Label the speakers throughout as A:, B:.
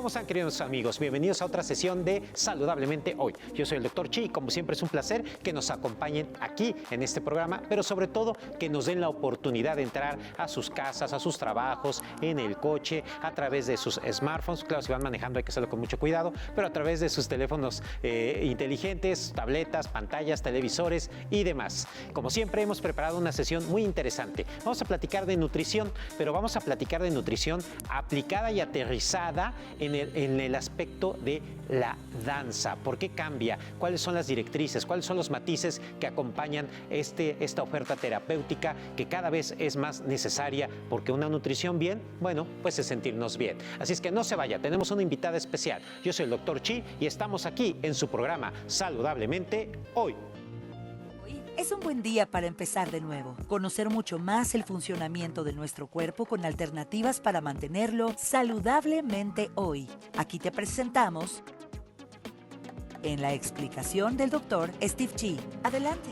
A: ¿Cómo están, queridos amigos? Bienvenidos a otra sesión de Saludablemente Hoy. Yo soy el Dr. Chi y como siempre es un placer que nos acompañen aquí en este programa, pero sobre todo que nos den la oportunidad de entrar a sus casas, a sus trabajos, en el coche, a través de sus smartphones. Claro, si van manejando hay que hacerlo con mucho cuidado, pero a través de sus teléfonos inteligentes, tabletas, pantallas, televisores y demás. Como siempre hemos preparado una sesión muy interesante. Vamos a platicar de nutrición, pero vamos a platicar de nutrición aplicada y aterrizada en el aspecto de la danza. ¿Por qué cambia? ¿Cuáles son las directrices? ¿Cuáles son los matices que acompañan esta oferta terapéutica que cada vez es más necesaria? Porque una nutrición bien, bueno, pues es sentirnos bien. Así es que no se vaya, tenemos una invitada especial. Yo soy el Dr. Chi y estamos aquí en su programa Saludablemente Hoy.
B: Es un buen día para empezar de nuevo, conocer mucho más el funcionamiento de nuestro cuerpo con alternativas para mantenerlo saludablemente hoy. Aquí te presentamos en la explicación del Dr. Steve Chi. Adelante.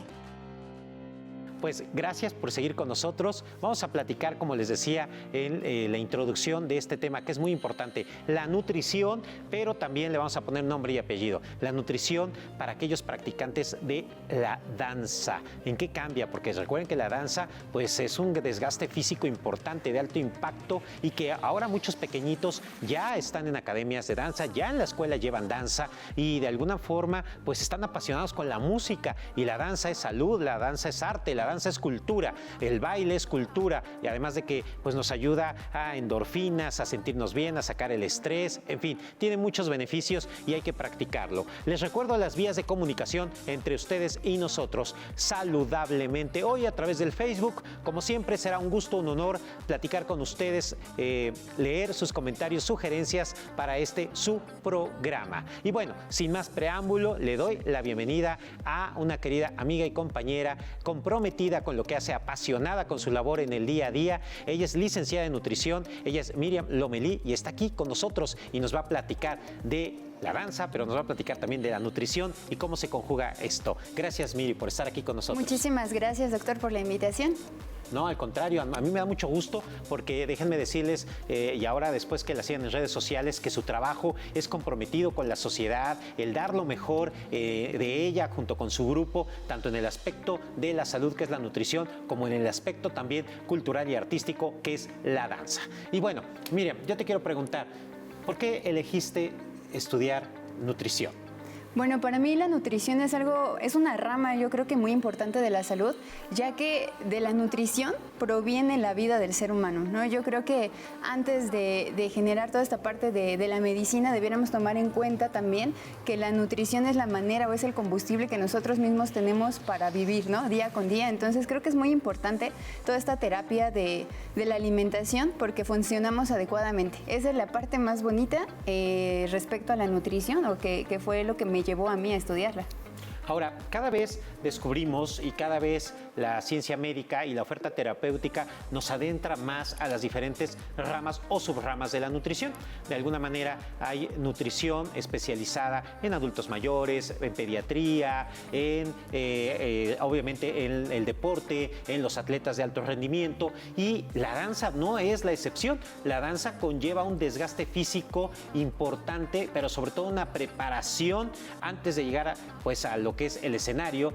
A: Pues gracias por seguir con nosotros. Vamos a platicar, como les decía, en la introducción de este tema que es muy importante, la nutrición, pero también le vamos a poner nombre y apellido. La nutrición para aquellos practicantes de la danza. ¿En qué cambia? Porque recuerden que la danza pues es un desgaste físico importante, de alto impacto, y que ahora muchos pequeñitos ya están en academias de danza, ya en la escuela llevan danza y de alguna forma pues están apasionados con la música, y la danza es salud, la danza es arte, la danza es cultura, el baile es cultura, y además de que pues nos ayuda a endorfinas, a sentirnos bien, a sacar el estrés, en fin, tiene muchos beneficios y hay que practicarlo. Les recuerdo las vías de comunicación entre ustedes y nosotros, Saludablemente Hoy, a través del Facebook. Como siempre será un gusto, un honor platicar con ustedes, leer sus comentarios, sugerencias para su programa. Y bueno, sin más preámbulo, le doy la bienvenida a una querida amiga y compañera comprometida con lo que hace, apasionada con su labor en el día a día. Ella es licenciada en nutrición, ella es Miriam Lomelí y está aquí con nosotros y nos va a platicar de la danza, pero nos va a platicar también de la nutrición y cómo se conjuga esto. Gracias, Miri, por estar aquí con nosotros.
C: Muchísimas gracias, doctor, por la invitación.
A: No, al contrario, a mí me da mucho gusto porque déjenme decirles, y ahora después que la siguen en redes sociales, que su trabajo es comprometido con la sociedad, el dar lo mejor de ella junto con su grupo, tanto en el aspecto de la salud, que es la nutrición, como en el aspecto también cultural y artístico, que es la danza. Y bueno, Miriam, yo te quiero preguntar, ¿por qué elegiste estudiar nutrición?
C: Bueno, para mí la nutrición es una rama, yo creo que muy importante de la salud, ya que de la nutrición proviene la vida del ser humano, ¿no? Yo creo que antes de generar toda esta parte de la medicina, debiéramos tomar en cuenta también que la nutrición es la manera o es el combustible que nosotros mismos tenemos para vivir, ¿no? Día con día. Entonces creo que es muy importante toda esta terapia de la alimentación porque funcionamos adecuadamente. Esa es la parte más bonita respecto a la nutrición, o que fue lo que me llevó a mí a estudiarla.
A: Ahora, cada vez descubrimos y cada vez la ciencia médica y la oferta terapéutica nos adentra más a las diferentes ramas o subramas de la nutrición. De alguna manera hay nutrición especializada en adultos mayores, en pediatría, obviamente en el deporte, en los atletas de alto rendimiento, y la danza no es la excepción. La danza conlleva un desgaste físico importante, pero sobre todo una preparación antes de llegar a lo que es el escenario,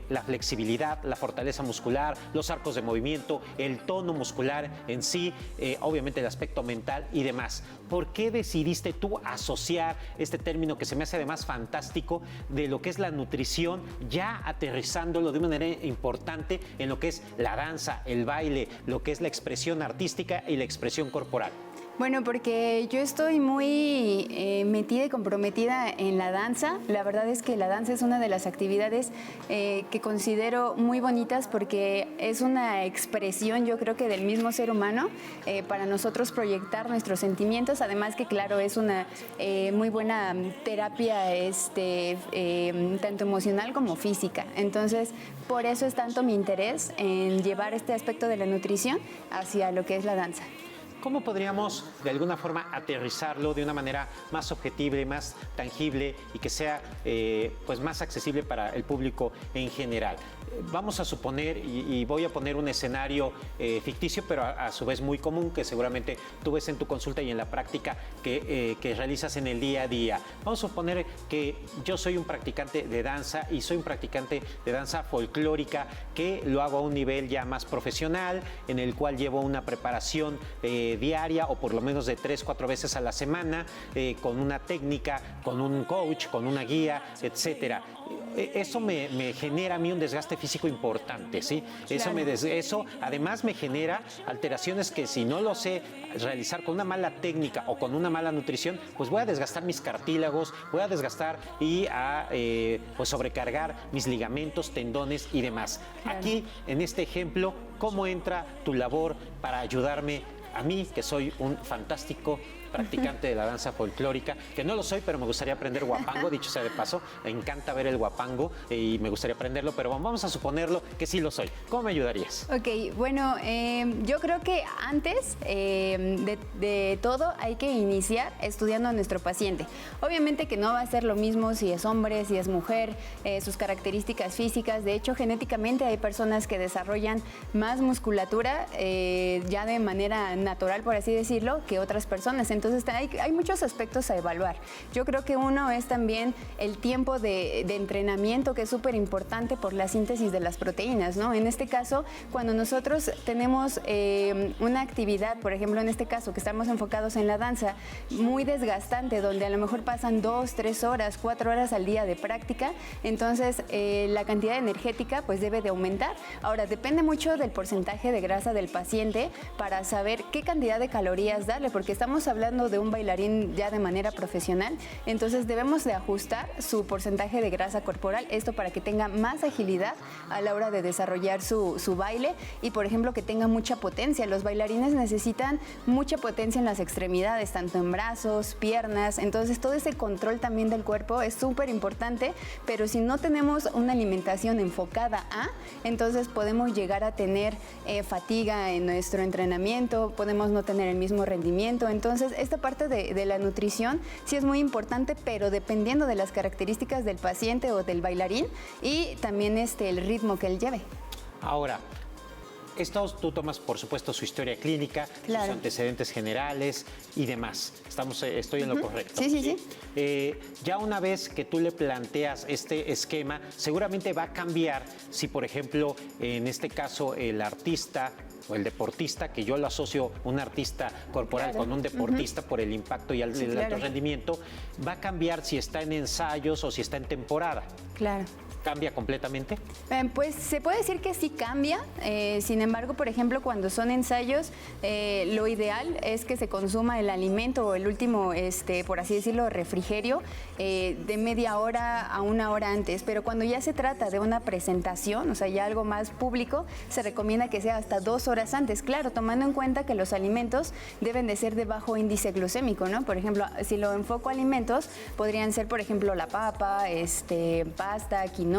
A: la flexibilidad, la fortaleza muscular, los arcos de movimiento, el tono muscular en sí, obviamente el aspecto mental y demás. ¿Por qué decidiste tú asociar este término que se me hace además fantástico de lo que es la nutrición, ya aterrizándolo de una manera importante en lo que es la danza, el baile, lo que es la expresión artística y la expresión corporal?
C: Bueno, porque yo estoy muy metida y comprometida en la danza. La verdad es que la danza es una de las actividades que considero muy bonitas porque es una expresión, yo creo que del mismo ser humano, para nosotros proyectar nuestros sentimientos. Además que, claro, es una muy buena terapia tanto emocional como física. Entonces, por eso es tanto mi interés en llevar este aspecto de la nutrición hacia lo que es la danza.
A: ¿Cómo podríamos de alguna forma aterrizarlo de una manera más objetiva, más tangible y que sea pues más accesible para el público en general? Vamos a suponer, y voy a poner un escenario ficticio, pero a su vez muy común, que seguramente tú ves en tu consulta y en la práctica que realizas en el día a día. Vamos a suponer que yo soy un practicante de danza y soy un practicante de danza folclórica que lo hago a un nivel ya más profesional, en el cual llevo una preparación diaria o por lo menos de 3-4 veces a la semana, con una técnica, con un coach, con una guía, etcétera. Eso me genera a mí un desgaste físico importante, ¿sí?
C: Claro.
A: Eso además me genera alteraciones que si no lo sé realizar con una mala técnica o con una mala nutrición, pues voy a desgastar mis cartílagos, voy a desgastar y pues sobrecargar mis ligamentos, tendones y demás.
C: Claro.
A: Aquí, en este ejemplo, ¿cómo entra tu labor para ayudarme a mí, que soy un fantástico practicante de la danza folclórica, que no lo soy, pero me gustaría aprender guapango, dicho sea de paso, me encanta ver el guapango y me gustaría aprenderlo, pero vamos a suponerlo que sí lo soy. ¿Cómo me ayudarías?
C: Ok, bueno, yo creo que antes de todo hay que iniciar estudiando a nuestro paciente. Obviamente que no va a ser lo mismo si es hombre, si es mujer, sus características físicas. De hecho, genéticamente hay personas que desarrollan más musculatura ya de manera natural, por así decirlo, que otras personas. Entonces hay muchos aspectos a evaluar. Yo creo que uno es también el tiempo de entrenamiento, que es súper importante por la síntesis de las proteínas, ¿no? En este caso, cuando nosotros tenemos una actividad, por ejemplo, en este caso, que estamos enfocados en la danza, muy desgastante, donde a lo mejor pasan 2, 3 horas, 4 horas al día de práctica, entonces la cantidad energética pues debe de aumentar. Ahora, depende mucho del porcentaje de grasa del paciente para saber qué cantidad de calorías darle, porque estamos hablando de un bailarín ya de manera profesional, entonces debemos de ajustar su porcentaje de grasa corporal, esto para que tenga más agilidad a la hora de desarrollar su baile y, por ejemplo, que tenga mucha potencia. Los bailarines necesitan mucha potencia en las extremidades, tanto en brazos, piernas, entonces todo ese control también del cuerpo es súper importante, pero si no tenemos una alimentación enfocada entonces podemos llegar a tener fatiga en nuestro entrenamiento, podemos no tener el mismo rendimiento. Entonces, esta parte de la nutrición sí es muy importante, pero dependiendo de las características del paciente o del bailarín y también el ritmo que él lleve.
A: Ahora, tú tomas, por supuesto, su historia clínica,
C: Claro.
A: sus antecedentes generales y demás. Estoy en lo correcto.
C: Sí.
A: Ya una vez que tú le planteas este esquema, seguramente va a cambiar si, por ejemplo, en este caso, el artista o el deportista, que yo lo asocio un artista corporal
C: Claro.
A: con un deportista por el impacto y el
C: claro.
A: alto rendimiento, va a cambiar si está en ensayos o si está en temporada.
C: Claro.
A: ¿Cambia completamente?
C: Pues se puede decir que sí cambia, sin embargo, por ejemplo, cuando son ensayos, lo ideal es que se consuma el alimento o el último, por así decirlo, refrigerio de media hora a 1 hora antes, pero cuando ya se trata de una presentación, o sea, ya algo más público, se recomienda que sea hasta 2 horas antes, claro, tomando en cuenta que los alimentos deben de ser de bajo índice glucémico, ¿no? Por ejemplo, si lo enfoco a alimentos, podrían ser, por ejemplo, la papa, pasta, quinoa,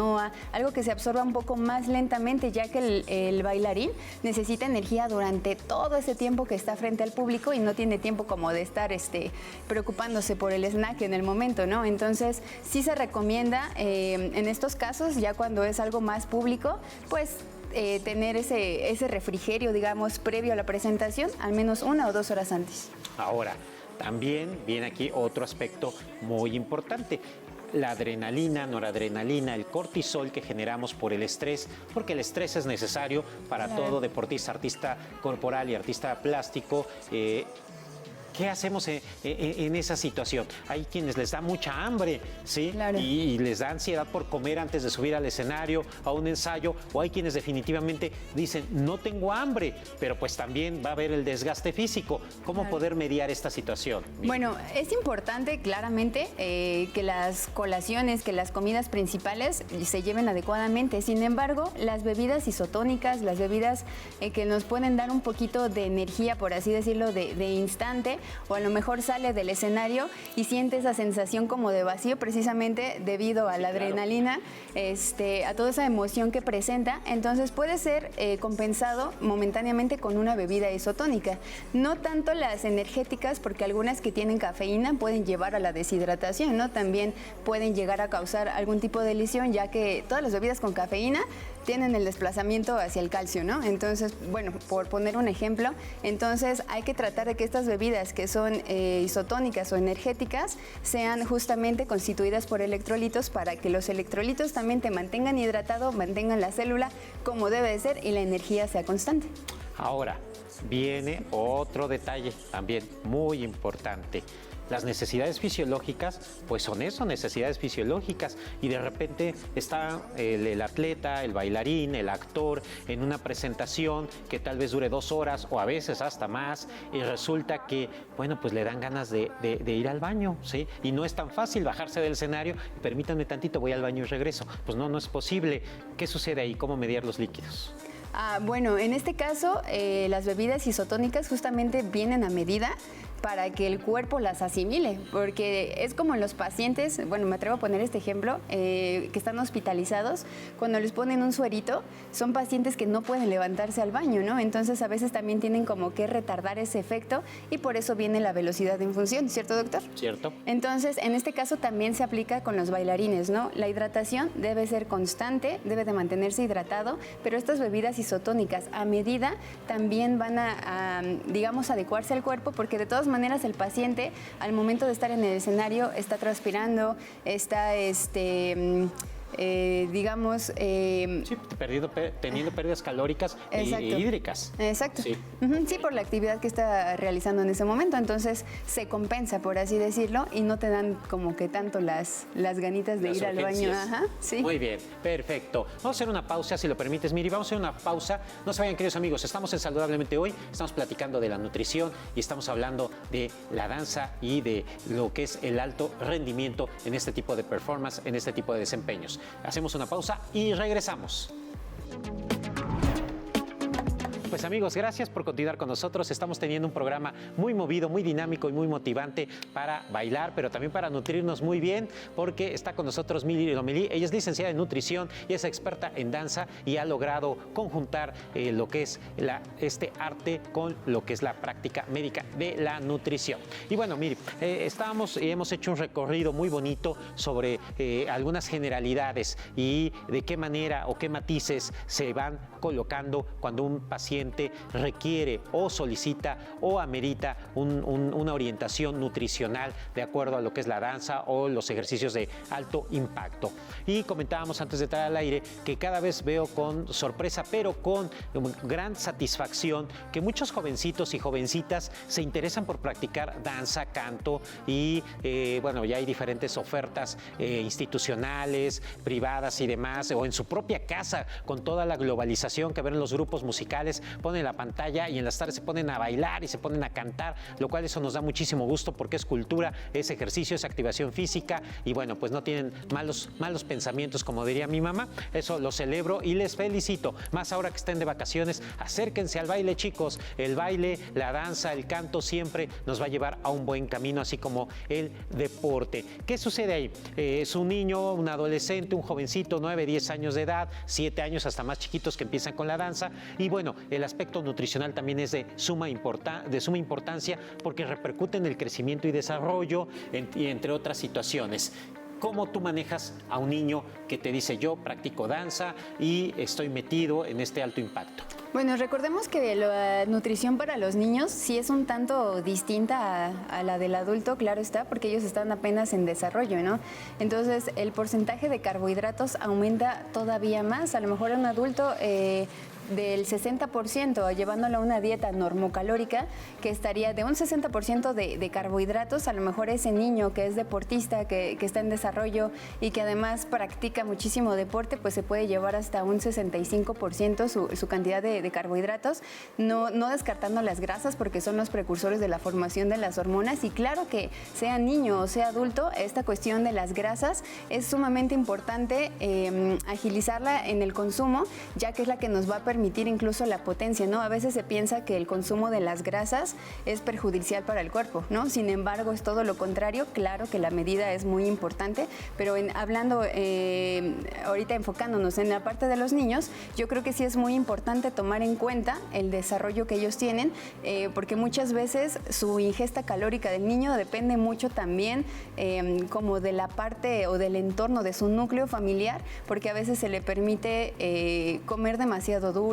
C: algo que se absorba un poco más lentamente, ya que el bailarín necesita energía durante todo ese tiempo que está frente al público y no tiene tiempo como de estar preocupándose por el snack en el momento, ¿no? Entonces, sí se recomienda en estos casos, ya cuando es algo más público, pues tener ese refrigerio, digamos, previo a la presentación, al menos 1 o 2 horas antes.
A: Ahora, también viene aquí otro aspecto muy importante. La adrenalina, noradrenalina, el cortisol que generamos por el estrés, porque el estrés es necesario para
C: Claro.
A: todo deportista, artista corporal y artista plástico. ¿Qué hacemos en esa situación? Hay quienes les da mucha hambre, ¿sí?
C: Claro.
A: Y les da ansiedad por comer antes de subir al escenario, a un ensayo, o hay quienes definitivamente dicen, no tengo hambre, pero pues también va a haber el desgaste físico. ¿Cómo
C: Claro.
A: poder mediar esta situación?
C: Bueno, es importante claramente que las colaciones, que las comidas principales se lleven adecuadamente. Sin embargo, las bebidas isotónicas, las bebidas que nos pueden dar un poquito de energía, por así decirlo, de instante, o a lo mejor sale del escenario y siente esa sensación como de vacío precisamente debido a la adrenalina, a toda esa emoción que presenta. Entonces puede ser compensado momentáneamente con una bebida isotónica. No tanto las energéticas, porque algunas que tienen cafeína pueden llevar a la deshidratación, ¿no? También pueden llegar a causar algún tipo de lesión, ya que todas las bebidas con cafeína tienen el desplazamiento hacia el calcio, ¿no? Entonces, bueno, por poner un ejemplo, entonces hay que tratar de que estas bebidas que son isotónicas o energéticas sean justamente constituidas por electrolitos, para que los electrolitos también te mantengan hidratado, mantengan la célula como debe de ser y la energía sea constante.
A: Ahora, viene otro detalle también muy importante. Las necesidades fisiológicas, pues son eso, necesidades fisiológicas. Y de repente está el atleta, el bailarín, el actor en una presentación que tal vez dure 2 horas o a veces hasta más, y resulta que, bueno, pues le dan ganas de ir al baño, ¿sí? Y no es tan fácil bajarse del escenario. Permítanme tantito, voy al baño y regreso. Pues no es posible. ¿Qué sucede ahí? ¿Cómo mediar los líquidos?
C: Bueno, en este caso, las bebidas isotónicas justamente vienen a medida para que el cuerpo las asimile, porque es como los pacientes, bueno, me atrevo a poner este ejemplo, que están hospitalizados, cuando les ponen un suerito, son pacientes que no pueden levantarse al baño, ¿no? Entonces a veces también tienen como que retardar ese efecto y por eso viene la velocidad de infusión, ¿cierto, doctor?
A: Cierto.
C: Entonces, en este caso también se aplica con los bailarines, ¿no? La hidratación debe ser constante, debe de mantenerse hidratado, pero estas bebidas isotónicas a medida también van a digamos, adecuarse al cuerpo, porque de todas maneras el paciente al momento de estar en el escenario está transpirando, está digamos...
A: sí, teniendo pérdidas calóricas e hídricas.
C: Exacto.
A: Sí.
C: Sí, por la actividad que está realizando en ese momento. Entonces se compensa, por así decirlo, y no te dan como que tanto las ganitas de ir al baño. Ajá, sí.
A: Muy bien, perfecto. Vamos a hacer una pausa, si lo permites, Miri. Vamos a hacer una pausa. No se vayan, queridos amigos. Estamos en Saludablemente Hoy. Estamos platicando de la nutrición y estamos hablando de la danza y de lo que es el alto rendimiento en este tipo de performance, en este tipo de desempeños. Hacemos una pausa y regresamos. Pues amigos, gracias por continuar con nosotros. Estamos teniendo un programa muy movido, muy dinámico y muy motivante para bailar, pero también para nutrirnos muy bien, porque está con nosotros Miri Lomelí. Ella es licenciada en nutrición y es experta en danza y ha logrado conjuntar lo que es este arte con lo que es la práctica médica de la nutrición. Y bueno, Miri, hemos hecho un recorrido muy bonito sobre algunas generalidades y de qué manera o qué matices se van colocando cuando un paciente requiere o solicita o amerita una orientación nutricional de acuerdo a lo que es la danza o los ejercicios de alto impacto. Y comentábamos antes de entrar al aire que cada vez veo con sorpresa, pero con gran satisfacción, que muchos jovencitos y jovencitas se interesan por practicar danza, canto y bueno, ya hay diferentes ofertas institucionales, privadas y demás, o en su propia casa con toda la globalización que ven los grupos musicales, ponen la pantalla y en las tardes se ponen a bailar y se ponen a cantar, lo cual eso nos da muchísimo gusto porque es cultura, es ejercicio, es activación física y bueno, pues no tienen malos pensamientos, como diría mi mamá. Eso lo celebro y les felicito. Más ahora que estén de vacaciones, acérquense al baile, chicos. El baile, la danza, el canto siempre nos va a llevar a un buen camino, así como el deporte. ¿Qué sucede ahí? Es un niño, un adolescente, un jovencito, 9, 10 años de edad, 7 años hasta más chiquitos que empiezan con la danza y bueno, el aspecto nutricional también es de suma importancia porque repercute en el crecimiento y desarrollo y entre otras situaciones. ¿Cómo tú manejas a un niño que te dice yo practico danza y estoy metido en este alto impacto?
C: Bueno, recordemos que la nutrición para los niños sí es un tanto distinta a la del adulto, claro está, porque ellos están apenas en desarrollo, ¿no? Entonces, el porcentaje de carbohidratos aumenta todavía más. A lo mejor un adulto del 60%, llevándolo a una dieta normocalórica, que estaría de un 60% de carbohidratos, a lo mejor ese niño que es deportista, que está en desarrollo y que además practica muchísimo deporte, pues se puede llevar hasta un 65% su cantidad de carbohidratos, no descartando las grasas porque son los precursores de la formación de las hormonas. Y claro que sea niño o sea adulto, esta cuestión de las grasas es sumamente importante agilizarla en el consumo, ya que es la que nos va a permitir permitir incluso la potencia, ¿no? A veces se piensa que el consumo de las grasas es perjudicial para el cuerpo, ¿no? Sin embargo, es todo lo contrario. Claro que la medida es muy importante, pero hablando ahorita enfocándonos en la parte de los niños, yo creo que sí es muy importante tomar en cuenta el desarrollo que ellos tienen, porque muchas veces su ingesta calórica del niño depende mucho también como de la parte o del entorno de su núcleo familiar, porque a veces se le permite comer demasiado dulce,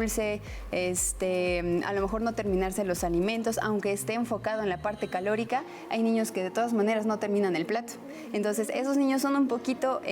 C: a lo mejor no terminarse los alimentos, aunque esté enfocado en la parte calórica, hay niños que de todas maneras no terminan el plato. Entonces, esos niños son un poquito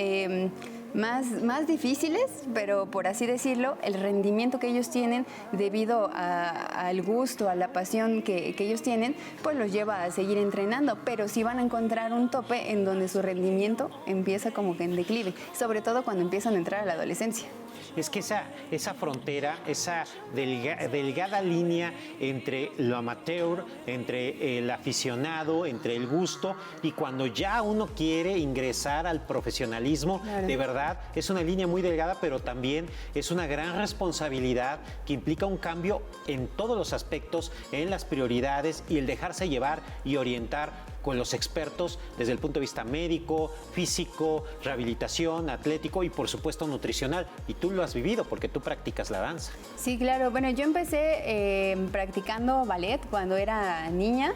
C: más difíciles, pero por así decirlo, el rendimiento que ellos tienen debido al gusto, a la pasión que ellos tienen, pues los lleva a seguir entrenando, pero sí van a encontrar un tope en donde su rendimiento empieza como que en declive, sobre todo cuando empiezan a entrar a la adolescencia.
A: Es que esa frontera, esa delgada línea entre lo amateur, entre el aficionado, entre el gusto, y cuando ya uno quiere ingresar al profesionalismo, claro, de verdad, es una línea muy delgada, pero también es una gran responsabilidad que implica un cambio en todos los aspectos, en las prioridades y el dejarse llevar y orientar con los expertos desde el punto de vista médico, físico, rehabilitación, atlético y por supuesto nutricional. Y tú lo has vivido porque tú practicas la danza.
C: Sí, claro. Bueno, yo empecé practicando ballet cuando era niña.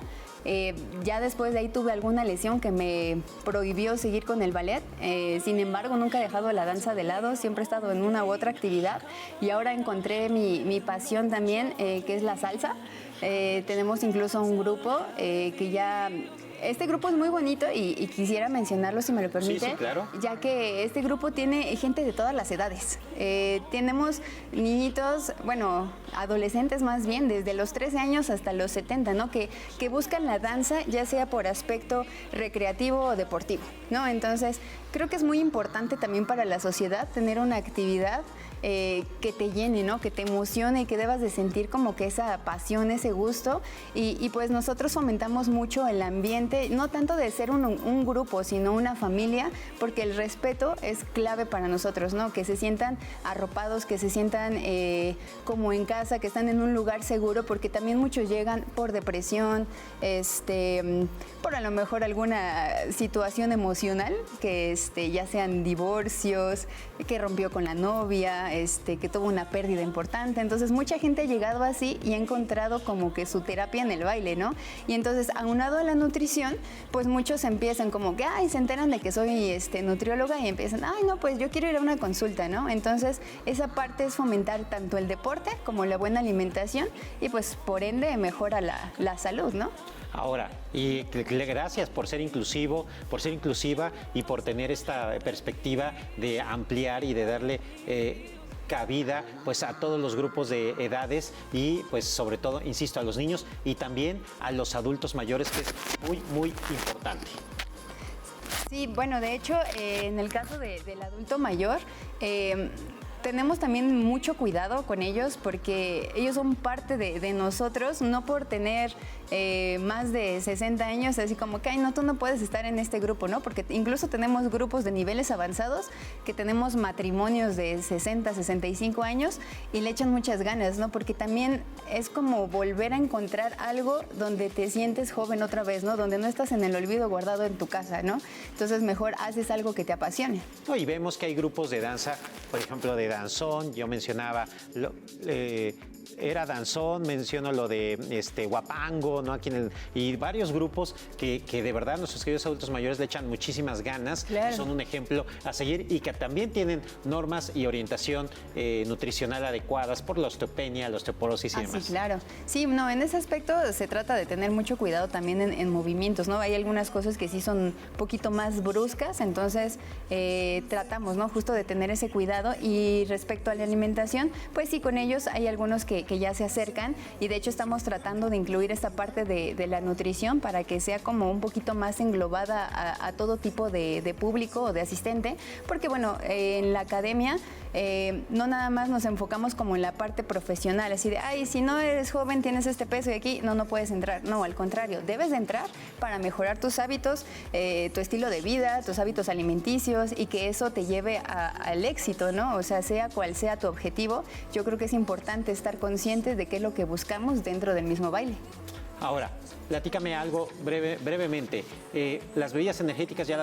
C: Ya después de ahí tuve alguna lesión que me prohibió seguir con el ballet. Sin embargo, nunca he dejado la danza de lado, siempre he estado en una u otra actividad y ahora encontré mi pasión también, que es la salsa. Tenemos incluso un grupo que ya... Este grupo es muy bonito y quisiera mencionarlo si me lo permite,
A: sí, claro,
C: ya que este grupo tiene gente de todas las edades. Tenemos niñitos, bueno, adolescentes más bien, desde los 13 años hasta los 70, ¿no? Que buscan la danza ya sea por aspecto recreativo o deportivo, ¿no? Entonces, creo que es muy importante también para la sociedad tener una actividad que te llene, ¿no? Que te emocione y que debas de sentir como que esa pasión, ese gusto. Y pues nosotros fomentamos mucho el ambiente, no tanto de ser un grupo, sino una familia, porque el respeto es clave para nosotros, ¿no? Que se sientan arropados, que se sientan como en casa, que están en un lugar seguro, porque también muchos llegan por depresión, por a lo mejor alguna situación emocional, que ya sean divorcios, que rompió con la novia, que tuvo una pérdida importante. Entonces mucha gente ha llegado así y ha encontrado como que su terapia en el baile, ¿no? Y entonces, aunado a la nutrición, pues muchos empiezan como que, se enteran de que soy nutrióloga y empiezan, no, pues yo quiero ir a una consulta, ¿no? Entonces, esa parte es fomentar tanto el deporte como la buena alimentación y pues por ende mejora la salud, ¿no?
A: Ahora, y gracias por ser inclusivo, por ser inclusiva y por tener esta perspectiva de ampliar y de darle cabida pues a todos los grupos de edades y pues sobre todo, insisto, a los niños y también a los adultos mayores, que es muy, muy importante.
C: Sí, bueno, de hecho, en el caso del adulto mayor, tenemos también mucho cuidado con ellos porque ellos son parte de nosotros, no por tener más de 60 años, así como que, no, tú no puedes estar en este grupo, ¿no? Porque incluso tenemos grupos de niveles avanzados que tenemos matrimonios de 60, 65 años y le echan muchas ganas, ¿no? Porque también es como volver a encontrar algo donde te sientes joven otra vez, ¿no? Donde no estás en el olvido guardado en tu casa, ¿no? Entonces mejor haces algo que te apasione.
A: No, y vemos que hay grupos de danza, por ejemplo, de danzón, yo mencionaba... era danzón, menciono lo de Huapango, ¿no? Aquí y varios grupos que de verdad nuestros queridos adultos mayores le echan muchísimas ganas, claro, y son un ejemplo a seguir y que también tienen normas y orientación nutricional adecuadas por la osteopenia, la osteoporosis y demás.
C: Sí, claro. Sí, no, en ese aspecto se trata de tener mucho cuidado también en movimientos, ¿no? Hay algunas cosas que sí son un poquito más bruscas, entonces tratamos, ¿no? Justo de tener ese cuidado y respecto a la alimentación, pues sí, con ellos hay algunos que que ya se acercan y de hecho estamos tratando de incluir esta parte de la nutrición para que sea como un poquito más englobada a todo tipo de público o de asistente, porque bueno, en la academia no nada más nos enfocamos como en la parte profesional, así de, ay, si no eres joven, tienes este peso y aquí no puedes entrar. No, al contrario, debes de entrar para mejorar tus hábitos, tu estilo de vida, tus hábitos alimenticios y que eso te lleve al éxito, ¿no? O sea, sea cual sea tu objetivo, yo creo que es importante estar conscientes de qué es lo que buscamos dentro del mismo baile.
A: Ahora, platícame algo brevemente. Las bebidas energéticas ya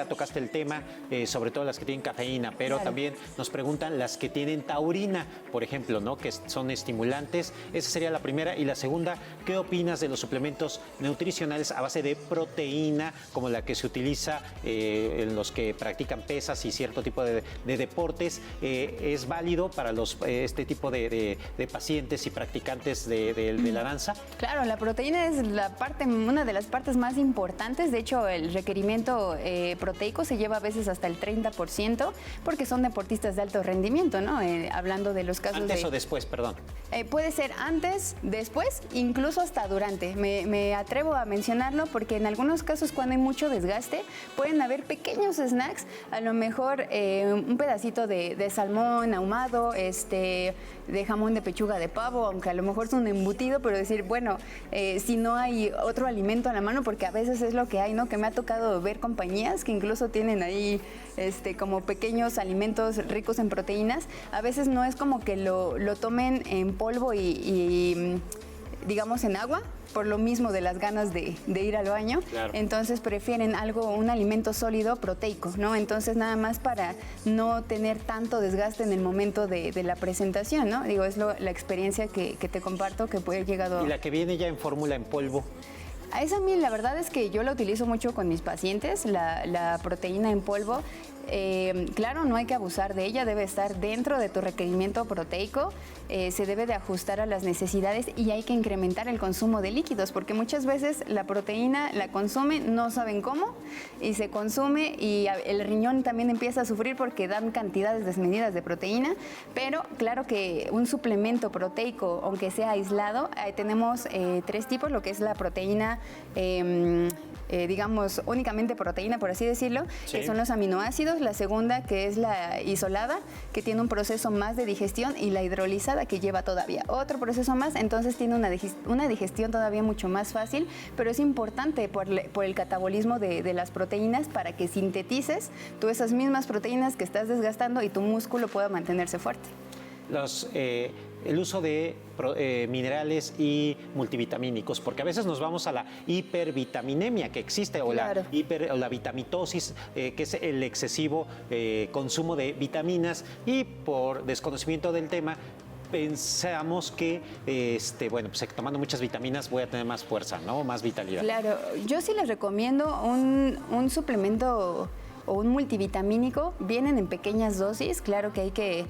A: tocaste el tema, sobre todo las que tienen cafeína, pero
C: Claro.
A: también nos preguntan las que tienen taurina, por ejemplo, ¿no? Que son estimulantes. Esa sería la primera. Y la segunda, ¿qué opinas de los suplementos nutricionales a base de proteína, como la que se utiliza en los que practican pesas y cierto tipo de deportes? ¿Es válido para este tipo de pacientes y practicantes de la danza?
C: Claro, la proteína es una de las partes más importantes. De hecho, el requerimiento proteico se lleva a veces hasta el 30% porque son deportistas de alto rendimiento, ¿no? Hablando de los casos
A: ¿Antes o después, perdón?
C: Puede ser antes, después, incluso hasta durante. Me atrevo a mencionarlo porque en algunos casos cuando hay mucho desgaste pueden haber pequeños snacks, a lo mejor un pedacito de salmón ahumado, de jamón de pechuga de pavo, aunque a lo mejor es un embutido, pero decir, bueno, si no hay otro alimento a la mano, porque a veces es lo que hay, ¿no? Que me ha tocado ver compañías que incluso tienen ahí como pequeños alimentos ricos en proteínas. A veces no es como que lo tomen en polvo y digamos en agua, por lo mismo de las ganas de ir al baño. Claro. Entonces prefieren un alimento sólido proteico, ¿no? Entonces nada más para no tener tanto desgaste en el momento de la presentación, ¿no? Digo, es la experiencia que te comparto que puede llegar a...
A: ¿Y la que viene ya en fórmula en polvo?
C: A esa a mí la verdad es que yo la utilizo mucho con mis pacientes, la proteína en polvo. Claro, no hay que abusar de ella, debe estar dentro de tu requerimiento proteico, se debe de ajustar a las necesidades y hay que incrementar el consumo de líquidos, porque muchas veces la proteína la consumen, no saben cómo, y se consume y el riñón también empieza a sufrir porque dan cantidades desmedidas de proteína, pero claro que un suplemento proteico, aunque sea aislado, tenemos 3 tipos, lo que es la proteína digamos, únicamente proteína, por así decirlo, sí, que son los aminoácidos. La segunda, que es la isolada, que tiene un proceso más de digestión, y la hidrolizada, que lleva todavía otro proceso más, entonces tiene una digestión todavía mucho más fácil, pero es importante por el catabolismo de las proteínas para que sintetices tú esas mismas proteínas que estás desgastando y tu músculo pueda mantenerse fuerte.
A: El uso de minerales y multivitamínicos, porque a veces nos vamos a la hipervitaminemia que existe, o claro, la vitamitosis, que es el excesivo consumo de vitaminas, y por desconocimiento del tema pensamos que, bueno, pues tomando muchas vitaminas voy a tener más fuerza, ¿no? Más vitalidad.
C: Claro, yo sí les recomiendo un suplemento o un multivitamínico. Vienen en pequeñas dosis, claro que hay que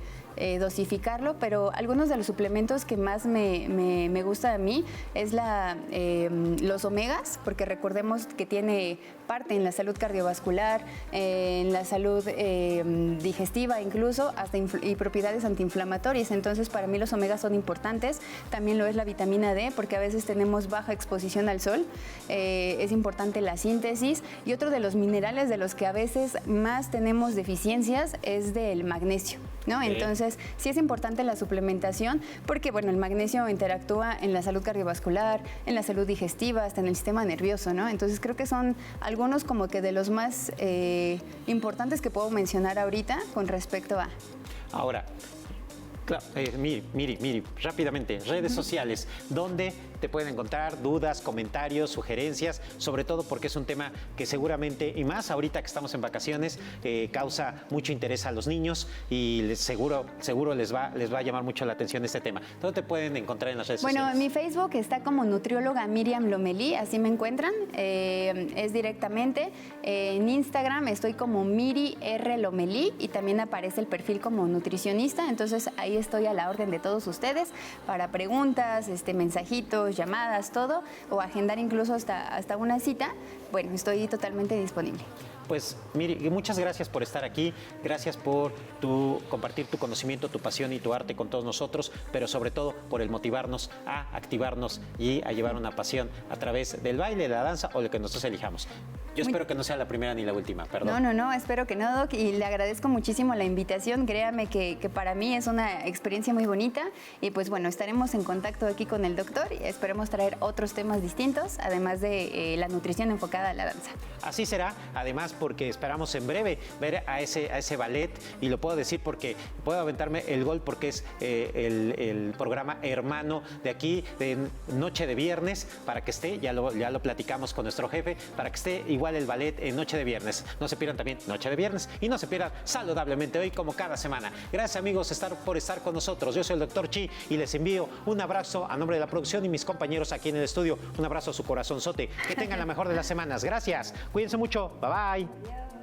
C: dosificarlo, pero algunos de los suplementos que más me gusta a mí es los omegas, porque recordemos que tiene parte en la salud cardiovascular, en la salud digestiva incluso, y propiedades antiinflamatorias. Entonces para mí los omegas son importantes. También lo es la vitamina D, porque a veces tenemos baja exposición al sol, es importante la síntesis. Y otro de los minerales de los que a veces más tenemos deficiencias es del magnesio, ¿no? Entonces sí es importante la suplementación, porque bueno, el magnesio interactúa en la salud cardiovascular, en la salud digestiva, hasta en el sistema nervioso, ¿no? Entonces creo que son algunos como que de los más importantes que puedo mencionar ahorita con respecto a...
A: Ahora, Miri, rápidamente, redes sociales, ¿dónde te pueden encontrar? Dudas, comentarios, sugerencias, sobre todo porque es un tema que seguramente, y más ahorita que estamos en vacaciones, causa mucho interés a los niños, y seguro les va a llamar mucho la atención este tema. ¿Dónde te pueden encontrar en las redes sociales?
C: Bueno, mi Facebook está como nutrióloga Miriam Lomelí, así me encuentran, es directamente. En Instagram estoy como Miri R. Lomelí, y también aparece el perfil como nutricionista, entonces ahí estoy a la orden de todos ustedes para preguntas, mensajitos, llamadas, todo, o agendar incluso hasta una cita. Bueno, estoy totalmente disponible.
A: pues Miri, muchas gracias por estar aquí, gracias por compartir tu conocimiento, tu pasión y tu arte con todos nosotros, pero sobre todo por el motivarnos a activarnos y a llevar una pasión a través del baile, de la danza o lo que nosotros elijamos. Yo espero que no sea la primera ni la última, perdón.
C: No, espero que no, Doc, y le agradezco muchísimo la invitación. Créame que para mí es una experiencia muy bonita y pues bueno, estaremos en contacto aquí con el doctor y esperemos traer otros temas distintos, además de la nutrición enfocada a la danza.
A: Así será, además porque esperamos en breve ver a ese ballet, y lo puedo decir porque puedo aventarme el gol porque es el programa hermano de aquí, de Noche de Viernes, para que esté, ya lo platicamos con nuestro jefe, para que esté igual el ballet en Noche de Viernes. No se pierdan también Noche de Viernes y no se pierdan Saludablemente Hoy, como cada semana. Gracias, amigos, por estar con nosotros. Yo soy el Dr. Chi y les envío un abrazo a nombre de la producción y mis compañeros aquí en el estudio. Un abrazo a su corazonzote. Que tengan la mejor de las semanas. Gracias. Cuídense mucho. Bye bye.